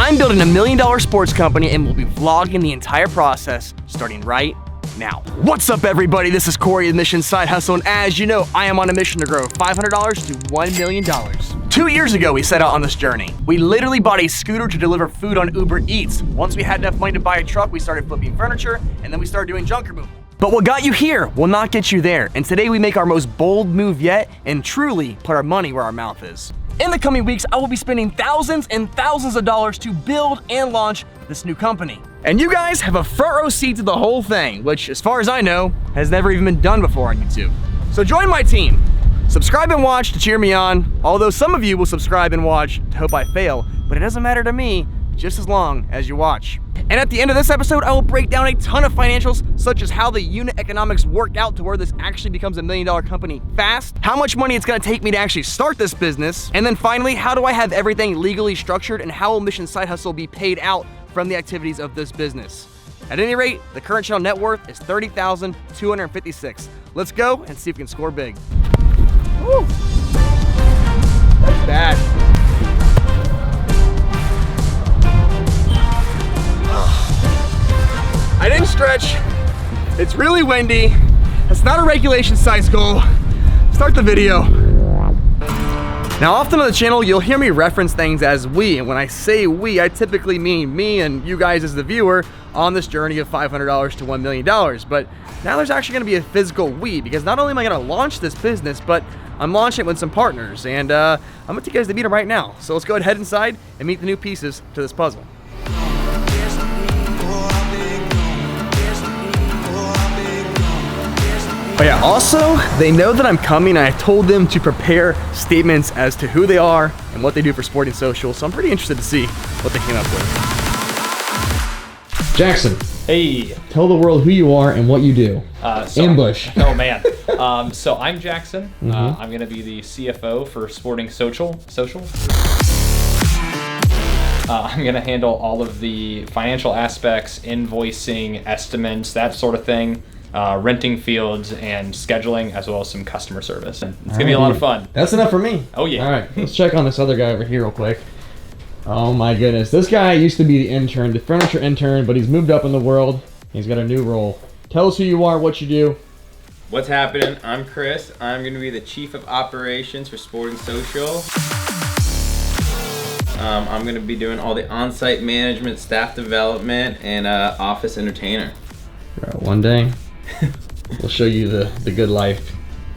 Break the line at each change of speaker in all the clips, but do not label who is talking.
I'm building $1 million sports company and we'll be vlogging the entire process starting right now. What's up, everybody? This is Corey of Mission Side Hustle, and as you know, I am on a mission to grow $500 to $1 million. 2 years ago, we set out on this journey. We literally bought a scooter to deliver food on Uber Eats. Once we had enough money to buy a truck, we started flipping furniture, and then we started doing junk removal. But what got you here will not get you there, and today we make our most bold move yet and truly put our money where our mouth is. In the coming weeks, I will be spending thousands and thousands of dollars to build and launch this new company. And you guys have a front row seat to the whole thing, which, as far as I know, has never even been done before on YouTube. So join my team. Subscribe and watch to cheer me on, although some of you will subscribe and watch to hope I fail, but it doesn't matter to me, just as long as you watch. And at the end of this episode, I will break down a ton of financials, such as how the unit economics work out to where this actually becomes $1 million company fast, how much money it's gonna take me to actually start this business, and then finally, how do I have everything legally structured and how will Mission Side Hustle be paid out from the activities of this business. At any rate, the current channel net worth is $30,256. Let's go and see if we can score big. Woo. That's bad. I didn't stretch. It's really windy. It's not a regulation size goal. Start the video. Now, often on the channel, you'll hear me reference things as we, and when I say we, I typically mean me and you guys as the viewer on this journey of $500 to $1 million. But now there's actually gonna be a physical we, because not only am I gonna launch this business, but I'm launching it with some partners, and I'm gonna take you guys to meet them right now. So let's go ahead and head inside and meet the new pieces to this puzzle. Oh yeah, also, they know that I'm coming, and I told them to prepare statements as to who they are and what they do for Sporting Social, so I'm pretty interested to see what they came up with. Jackson.
Hey.
Tell the world who you are and what you do. Ambush.
Oh man. So I'm Jackson. I'm gonna be the CFO for Sporting Social. I'm gonna handle all of the financial aspects, invoicing, estimates, that sort of thing. Renting fields and scheduling, as well as some customer service. It's gonna be a lot of fun.
That's enough for me.
Oh yeah.
All right, let's check on this other guy over here real quick. Oh my goodness, this guy used to be the intern, the furniture intern, but he's moved up in the world. He's got a new role. Tell us who you are, what you do.
What's happening? I'm Chris. I'm gonna be the Chief of Operations for Sporting Social. I'm gonna be doing all the on-site management, staff development, and office entertainer.
One day, we'll show you the good life.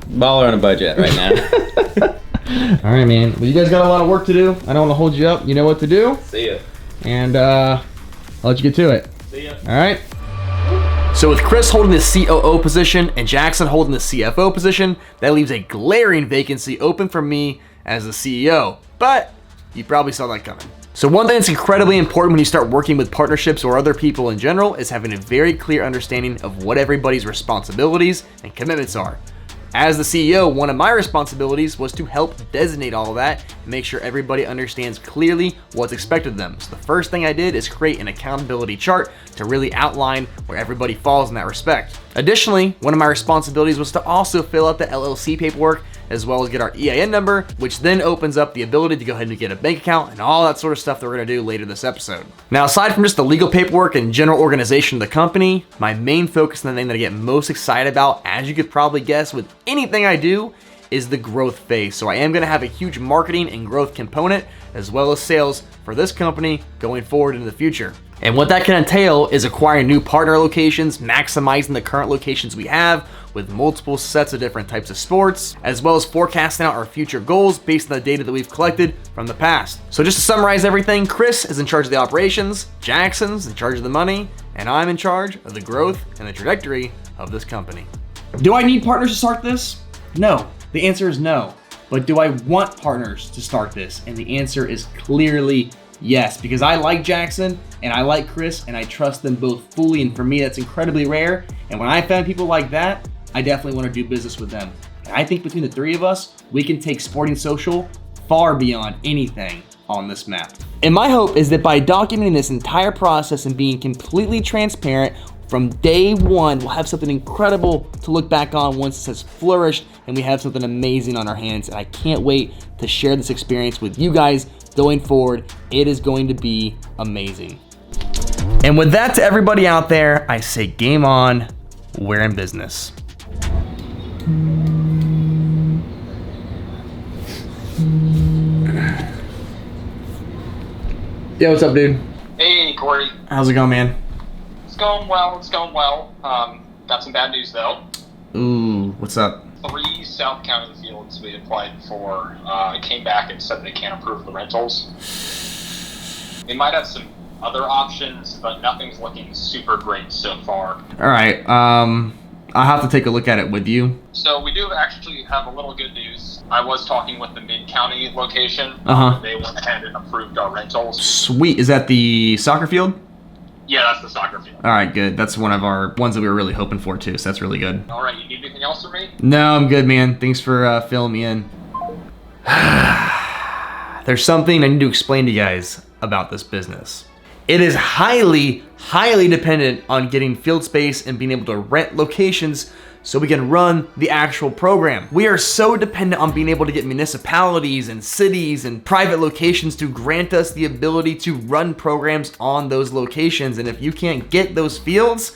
Baller on a budget right now.
All right, man. Well, you guys got a lot of work to do. I don't want to hold you up. You know what to do.
See ya.
And I'll let you get to it.
See ya.
All right. So with Chris holding the COO position and Jackson holding the CFO position, that leaves a glaring vacancy open for me as the CEO. But you probably saw that coming. So one thing that's incredibly important when you start working with partnerships or other people in general is having a very clear understanding of what everybody's responsibilities and commitments are. As the CEO, one of my responsibilities was to help designate all of that and make sure everybody understands clearly what's expected of them. So the first thing I did is create an accountability chart to really outline where everybody falls in that respect. Additionally, one of my responsibilities was to also fill out the LLC paperwork as well as get our EIN number, which then opens up the ability to go ahead and get a bank account and all that sort of stuff that we're gonna do later this episode. Now, aside from just the legal paperwork and general organization of the company, my main focus and the thing that I get most excited about, as you could probably guess with anything I do, is the growth phase. So I am gonna have a huge marketing and growth component as well as sales for this company going forward into the future. And what that can entail is acquiring new partner locations, maximizing the current locations we have with multiple sets of different types of sports, as well as forecasting out our future goals based on the data that we've collected from the past. So just to summarize everything, Chris is in charge of the operations, Jackson's in charge of the money, and I'm in charge of the growth and the trajectory of this company. Do I need partners to start this? No. The answer is no. But do I want partners to start this? And the answer is clearly yes, because I like Jackson and I like Chris and I trust them both fully, and for me that's incredibly rare. And when I found people like that, I definitely want to do business with them. And I think between the three of us, we can take Sporting Social far beyond anything on this map. And my hope is that by documenting this entire process and being completely transparent from day one, we'll have something incredible to look back on once this has flourished and we have something amazing on our hands. And I can't wait to share this experience with you guys going forward. It is going to be amazing. And with that, to everybody out there, I say game on, we're in business. Yo, what's up, dude?
Hey, Corey.
How's it going, man?
It's going well. Got some bad news, though.
Ooh, what's up?
3 South County fields we applied for came back and said they can't approve the rentals. They might have some other options, but nothing's looking super great so far.
All right, I'll have to take a look at it with you.
So we do actually have a little good news. I was talking with the mid-county location. They went ahead and approved our rentals.
Sweet. Is that the soccer field?
Yeah, that's the soccer field.
All right, good. That's one of our ones that we were really hoping for, too, so that's really good.
All right, you need anything else from me?
No, I'm good, man. Thanks for filling me in. There's something I need to explain to you guys about this business. It is highly, highly dependent on getting field space and being able to rent locations so we can run the actual program. We are so dependent on being able to get municipalities and cities and private locations to grant us the ability to run programs on those locations. And if you can't get those fields,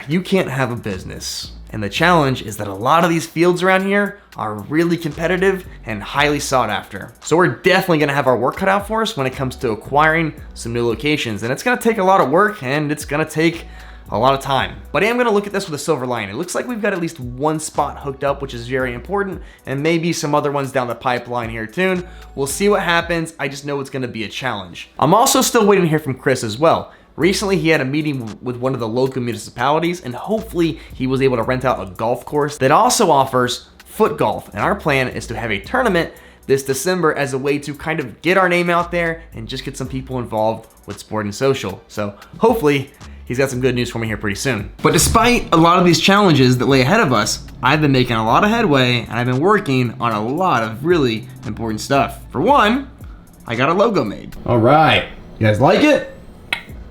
you can't have a business. And the challenge is that a lot of these fields around here are really competitive and highly sought after. So we're definitely gonna have our work cut out for us when it comes to acquiring some new locations. And it's gonna take a lot of work and it's gonna take a lot of time. But I am gonna look at this with a silver lining. It looks like we've got at least one spot hooked up, which is very important, and maybe some other ones down the pipeline here soon. We'll see what happens. I just know it's gonna be a challenge. I'm also still waiting to hear from Chris as well. Recently, he had a meeting with one of the local municipalities, and hopefully he was able to rent out a golf course that also offers foot golf. And our plan is to have a tournament this December as a way to kind of get our name out there and just get some people involved with sport and social. So hopefully he's got some good news for me here pretty soon. But despite a lot of these challenges that lay ahead of us, I've been making a lot of headway and I've been working on a lot of really important stuff. For one, I got a logo made. All right, you guys like it?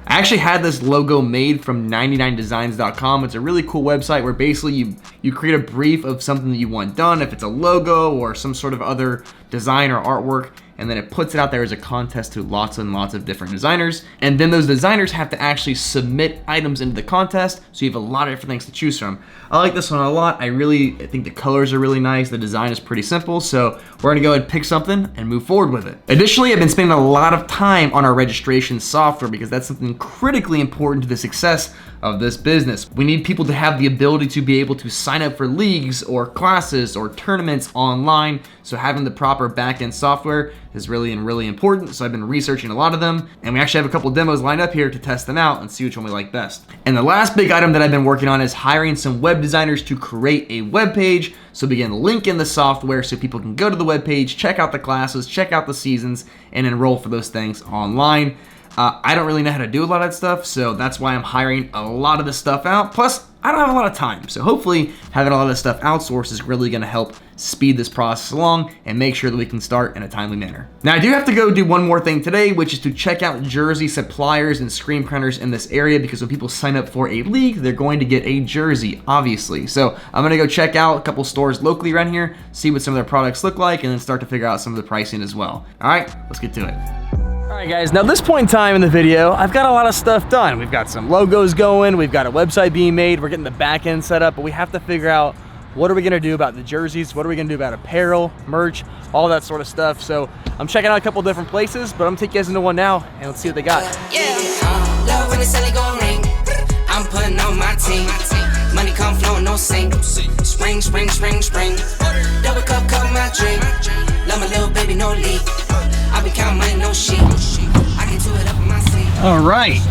I actually had this logo made from 99designs.com. It's a really cool website where basically you create a brief of something that you want done, if it's a logo or some sort of other design or artwork, and then it puts it out there as a contest to lots and lots of different designers. And then those designers have to actually submit items into the contest, so you have a lot of different things to choose from. I like this one a lot. I think the colors are really nice. The design is pretty simple, so we're gonna go ahead and pick something and move forward with it. Additionally, I've been spending a lot of time on our registration software because that's something critically important to the success of this business. We need people to have the ability to be able to sign up for leagues or classes or tournaments online, so having the proper back-end software is really important. So I've been researching a lot of them, and we actually have a couple demos lined up here to test them out and see which one we like best. And the last big item that I've been working on is hiring some web designers to create a web page, so we can link in the software so people can go to the web page, check out the classes, check out the seasons, and enroll for those things online. I don't really know how to do a lot of that stuff, so that's why I'm hiring a lot of this stuff out. Plus, I don't have a lot of time, so hopefully having a lot of this stuff outsourced is really gonna help speed this process along and make sure that we can start in a timely manner. Now, I do have to go do one more thing today, which is to check out jersey suppliers and screen printers in this area, because when people sign up for a league, they're going to get a jersey, obviously. So I'm gonna go check out a couple stores locally around here, see what some of their products look like, and then start to figure out some of the pricing as well. All right, let's get to it. All right, guys, now this point in time in the video, I've got a lot of stuff done. We've got some logos going, we've got a website being made, we're getting the back end set up, but we have to figure out what are we gonna do about the jerseys, what are we gonna do about apparel, merch, all that sort of stuff. So I'm checking out a couple different places, but I'm gonna take you guys into one now and let's see what they got.
Love when the celly gon' ring. I'm putting on my team. Money come flowing, no sink. Spring, spring, spring, spring. Double cup, my drink. Love my little baby, no leak. I be counting money, no sheep. I get to it up in my sleep.
All right.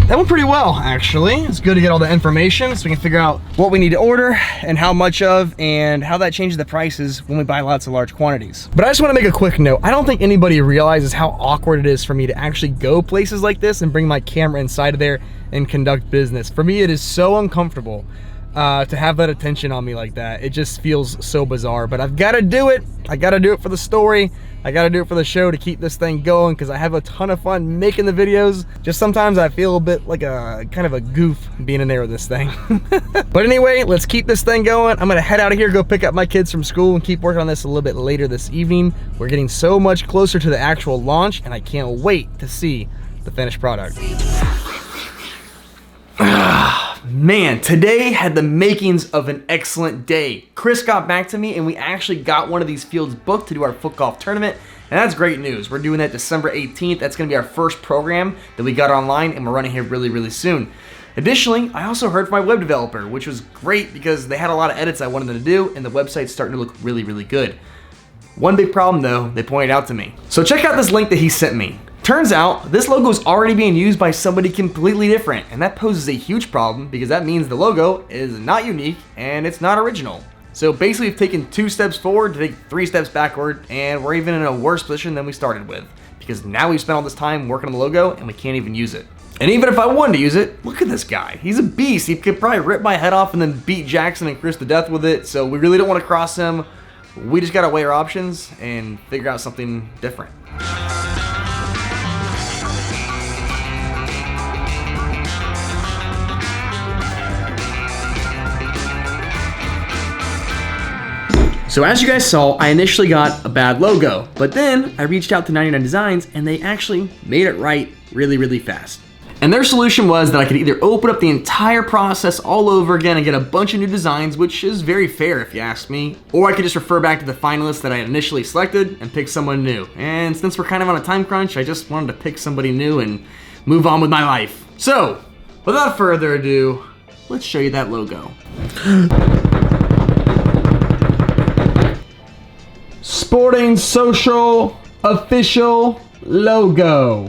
That went pretty well, actually. It's good to get all the information so we can figure out what we need to order and how much of, and how that changes the prices when we buy lots of large quantities. But I just want to make a quick note. I don't think anybody realizes how awkward it is for me to actually go places like this and bring my camera inside of there and conduct business. For me, it is so uncomfortable. to have that attention on me like that. It just feels so bizarre, but I've got to do it. I got to do it for the story. I got to do it for the show to keep this thing going because I have a ton of fun making the videos. Just sometimes I feel a bit like a kind of a goof being in there with this thing. But anyway, let's keep this thing going. I'm gonna head out of here, go pick up my kids from school and keep working on this a little bit later this evening. We're getting so much closer to the actual launch and I can't wait to see the finished product. Man, today had the makings of an excellent day. Chris got back to me and we actually got one of these fields booked to do our foot golf tournament, and that's great news. We're doing that December 18th. That's gonna be our first program that we got online and we're running here really, really soon. Additionally, I also heard from my web developer, which was great because they had a lot of edits I wanted them to do and the website's starting to look really, really good. One big problem though, they pointed out to me. So check out this link that he sent me. Turns out, this logo is already being used by somebody completely different, and that poses a huge problem because that means the logo is not unique and it's not original. So basically we've taken 2 steps forward to take 3 steps backward, and we're even in a worse position than we started with because now we've spent all this time working on the logo and we can't even use it. And even if I wanted to use it, look at this guy. He's a beast. He could probably rip my head off and then beat Jackson and Chris to death with it, so we really don't want to cross him. We just gotta weigh our options and figure out something different. So as you guys saw, I initially got a bad logo, but then I reached out to 99 Designs and they actually made it right really, really fast. And their solution was that I could either open up the entire process all over again and get a bunch of new designs, which is very fair if you ask me, or I could just refer back to the finalists that I had initially selected and pick someone new. And since we're kind of on a time crunch, I just wanted to pick somebody new and move on with my life. So, without further ado, let's show you that logo. Sporting Social Official Logo.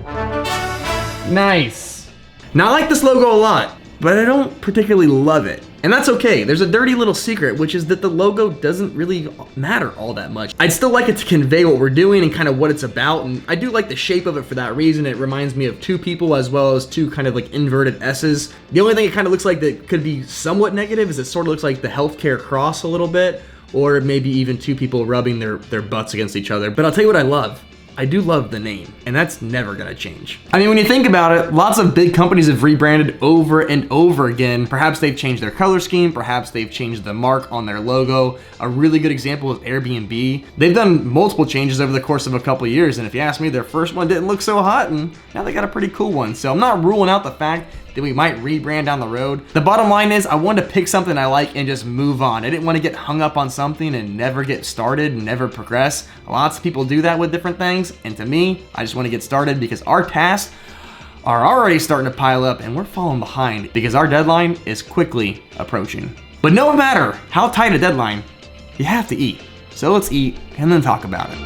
Nice. Now I like this logo a lot, but I don't particularly love it. And that's okay. There's a dirty little secret, which is that the logo doesn't really matter all that much. I'd still like it to convey what we're doing and kind of what it's about, and I do like the shape of it for that reason. It reminds me of 2 people as well as 2 kind of like inverted S's. The only thing it kind of looks like that could be somewhat negative is it sort of looks like the healthcare cross a little bit, or maybe even 2 people rubbing their butts against each other. But I'll tell you what I love. I do love the name, and that's never gonna change. I mean, when you think about it, lots of big companies have rebranded over and over again. Perhaps they've changed their color scheme, perhaps they've changed the mark on their logo. A really good example is Airbnb. They've done multiple changes over the course of a couple of years, and if you ask me, their first one didn't look so hot, and now they got a pretty cool one. So I'm not ruling out the fact that we might rebrand down the road. The bottom line is I wanted to pick something I like and just move on. I didn't want to get hung up on something and never get started and never progress. Lots of people do that with different things, and to me, I just want to get started because our tasks are already starting to pile up and we're falling behind because our deadline is quickly approaching. But no matter how tight a deadline, you have to eat. So let's eat and then talk about it.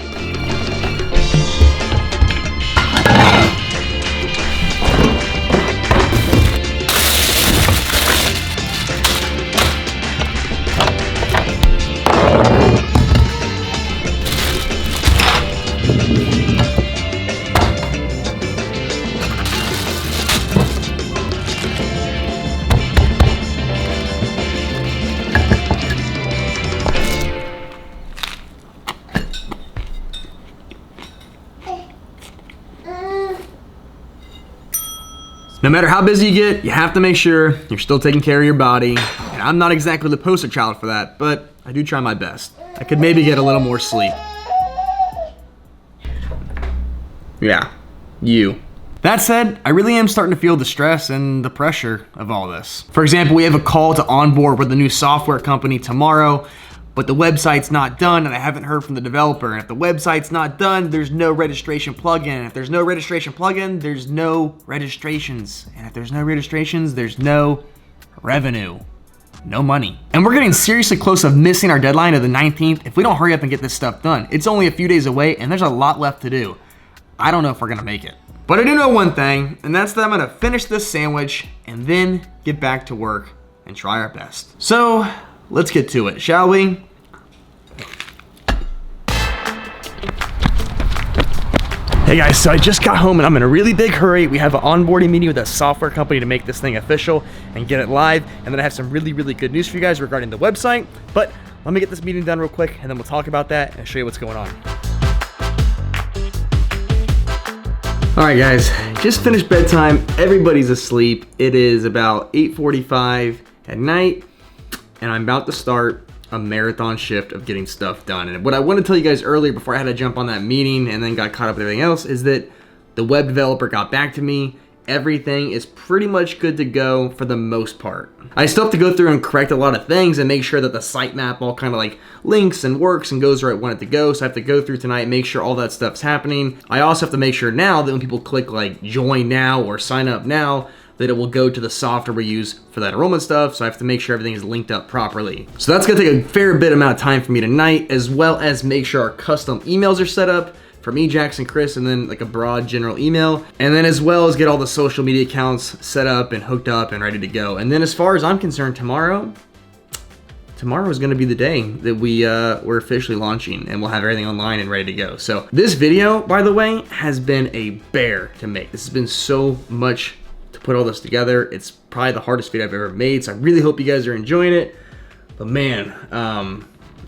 No matter how busy you get, you have to make sure you're still taking care of your body. And I'm not exactly the poster child for that, but I do try my best. I could maybe get a little more sleep. Yeah, you. That said, I really am starting to feel the stress and the pressure of all this. For example, we have a call to onboard with a new software company tomorrow, but the website's not done and I haven't heard from the developer. And if the website's not done, there's no registration plugin. If there's no registration plugin, there's no registrations. And if there's no registrations, there's no revenue. No money. And we're getting seriously close of missing our deadline of the 19th if we don't hurry up and get this stuff done. It's only a few days away and there's a lot left to do. I don't know if we're gonna make it. But I do know one thing, and that's that I'm gonna finish this sandwich and then get back to work and try our best. So let's get to it, shall we? Hey guys, so I just got home and I'm in a really big hurry. We have an onboarding meeting with a software company to make this thing official and get it live. And then I have some really good news for you guys regarding the website. But let me get this meeting done real quick and then we'll talk about that and show you what's going on. All right guys, just finished bedtime. Everybody's asleep. It is about 8:45 at night and I'm about to start a marathon shift of getting stuff done. And what I want to tell you guys earlier before I had to jump on that meeting and then got caught up with everything else is that the web developer got back to me. Everything is pretty much good to go for the most part. I still have to go through and correct a lot of things and make sure that the sitemap all kind of like links and works and goes where I want it to go. So I have to go through tonight, make sure all that stuff's happening. I also have to make sure now that when people click like join now or sign up now, that it will go to the software we use for that enrollment stuff. So I have to make sure everything is linked up properly. So that's gonna take a fair bit amount of time for me tonight, as well as make sure our custom emails are set up for me, Jackson, Chris, and then like a broad general email. And then as well as get all the social media accounts set up and hooked up and ready to go. And then as far as I'm concerned, tomorrow is gonna be the day that we're officially launching and we'll have everything online and ready to go. So this video, by the way, has been a bear to make. This has been so much to put all this together. It's probably the hardest video I've ever made, so I really hope you guys are enjoying it. But man,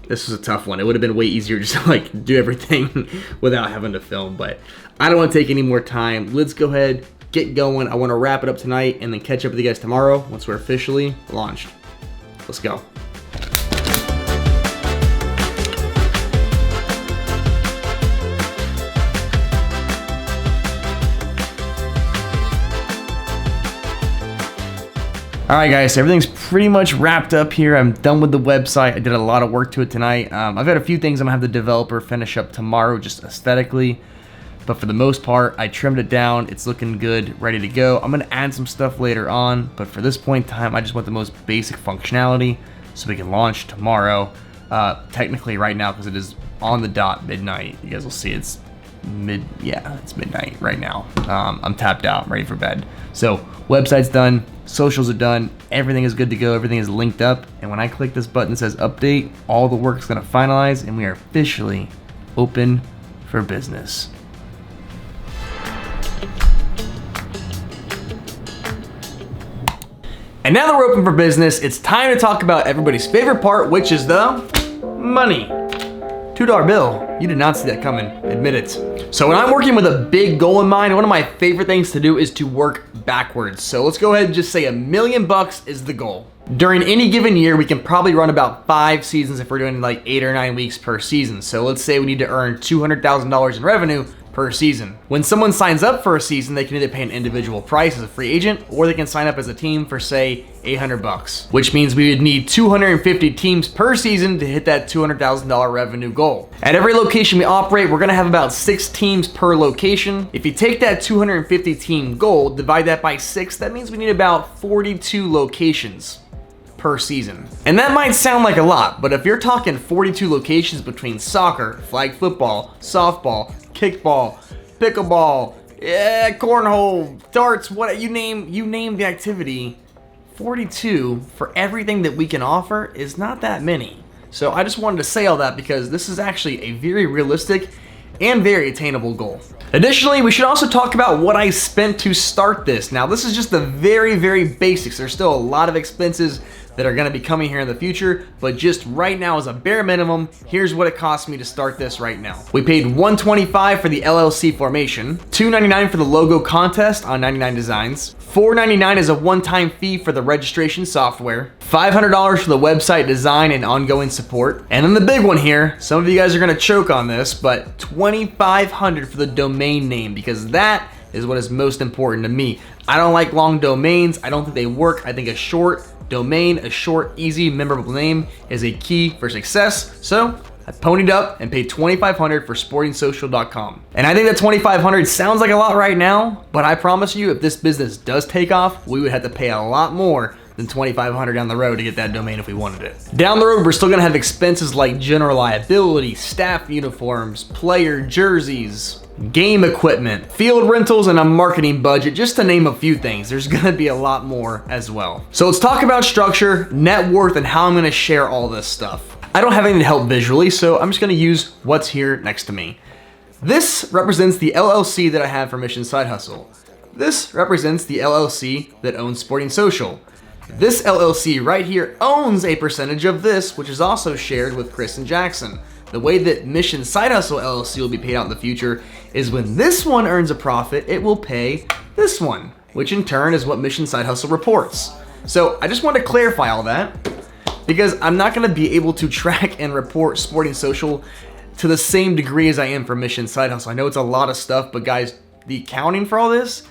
this was a tough one. It would have been way easier just to like do everything without having to film, but I don't want to take any more time. Let's go ahead, get going. I want to wrap it up tonight and then catch up with you guys tomorrow once we're officially launched. Let's go. All right guys, so everything's pretty much wrapped up here. I'm done with the website. I did a lot of work to it tonight. I've got a few things I'm gonna have the developer finish up tomorrow, just aesthetically. But for the most part, I trimmed it down. It's looking good, ready to go. I'm gonna add some stuff later on, but for this point in time, I just want the most basic functionality so we can launch tomorrow. Technically right now, because it is on the dot midnight. You guys will see it's midnight right now. I'm tapped out, I'm ready for bed. So website's done, socials are done, everything is good to go, everything is linked up, and when I click this button that says update, all the work's gonna finalize and we are officially open for business. And now that we're open for business, it's time to talk about everybody's favorite part, which is the money. $2 bill. You did not see that coming, admit it. So when I'm working with a big goal in mind, one of my favorite things to do is to work backwards. So let's go ahead and just say $1 million is the goal. During any given year, we can probably run about 5 seasons if we're doing like 8 or 9 weeks per season. So let's say we need to earn $200,000 in revenue per season. When someone signs up for a season, they can either pay an individual price as a free agent, or they can sign up as a team for say $800, which means we would need 250 teams per season to hit that $200,000 revenue goal. At every location we operate, we're gonna have about 6 teams per location. If you take that 250 team goal, divide that by 6, that means we need about 42 locations per season. And that might sound like a lot, but if you're talking 42 locations between soccer, flag football, softball, kickball, pickleball, cornhole, darts, what you name the activity, 42 for everything that we can offer is not that many. So I just wanted to say all that because this is actually a very realistic and very attainable goal. Additionally, we should also talk about what I spent to start this. Now, this is just the very basics. There's still a lot of expenses that are gonna be coming here in the future, but just right now as a bare minimum, here's what it cost me to start this right now. We paid $125 for the LLC formation, $299 for the logo contest on 99 Designs, $499 is a one-time fee for the registration software, $500 for the website design and ongoing support, and then the big one here, some of you guys are gonna choke on this, but $2,500 for the domain name, because that is what is most important to me. I don't like long domains. I don't think they work. I think a short domain, a short, easy, memorable name is a key for success. So I ponied up and paid $2,500 for sportingsocial.com. And I think that $2,500 sounds like a lot right now, but I promise you, if this business does take off, we would have to pay a lot more than $2,500 down the road to get that domain if we wanted it. Down the road, we're still gonna have expenses like general liability, staff uniforms, player jerseys, game equipment, field rentals, and a marketing budget, just to name a few things. There's gonna be a lot more as well. So let's talk about structure, net worth, and how I'm gonna share all this stuff. I don't have anything to help visually, so I'm just gonna use what's here next to me. This represents the LLC that I have for Mission Side Hustle. This represents the LLC that owns Sporting Social. This LLC right here owns a percentage of this, which is also shared with Chris and Jackson. The way that Mission Side Hustle LLC will be paid out in the future is when this one earns a profit, it will pay this one, which in turn is what Mission Side Hustle reports. So I just want to clarify all that because I'm not going to be able to track and report Sporting Social to the same degree as I am for Mission Side Hustle. I know it's a lot of stuff, but guys, the accounting for all this,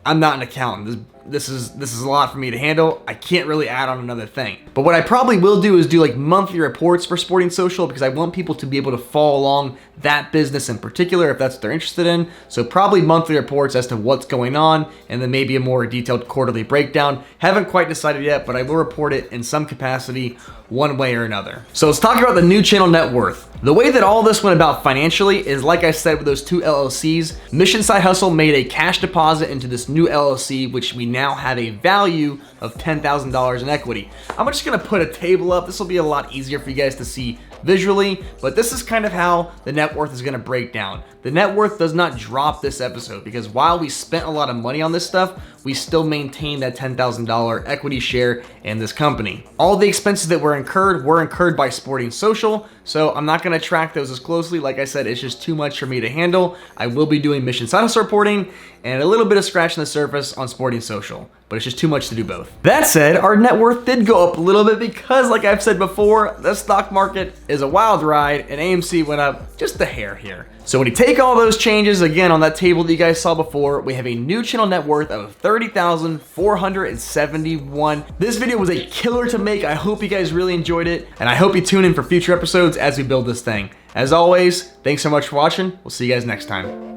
I'm not an accountant. This is a lot for me to handle. I can't really add on another thing. But what I probably will do is do like monthly reports for Sporting Social because I want people to be able to follow along that business in particular if that's what they're interested in. So probably monthly reports as to what's going on and then maybe a more detailed quarterly breakdown. Haven't quite decided yet, but I will report it in some capacity one way or another. So let's talk about the new channel net worth. The way that all this went about financially is like I said with those two LLCs, Mission Side Hustle made a cash deposit into this new LLC, which we now have a value of $10,000 in equity. I'm just gonna put a table up. This will be a lot easier for you guys to see visually, but this is kind of how the net worth is gonna break down. The net worth does not drop this episode because while we spent a lot of money on this stuff, we still maintain that $10,000 equity share in this company. All the expenses that were incurred by Sporting Social, so I'm not gonna track those as closely. Like I said, it's just too much for me to handle. I will be doing Mission Side Hustle reporting and a little bit of scratching the surface on Sporting Social, but it's just too much to do both. That said, our net worth did go up a little bit because, like I've said before, the stock market is a wild ride and AMC went up just a hair here. So when you take all those changes, again, on that table that you guys saw before, we have a new channel net worth of $30,471. This video was a killer to make. I hope you guys really enjoyed it, and I hope you tune in for future episodes as we build this thing. As always, thanks so much for watching. We'll see you guys next time.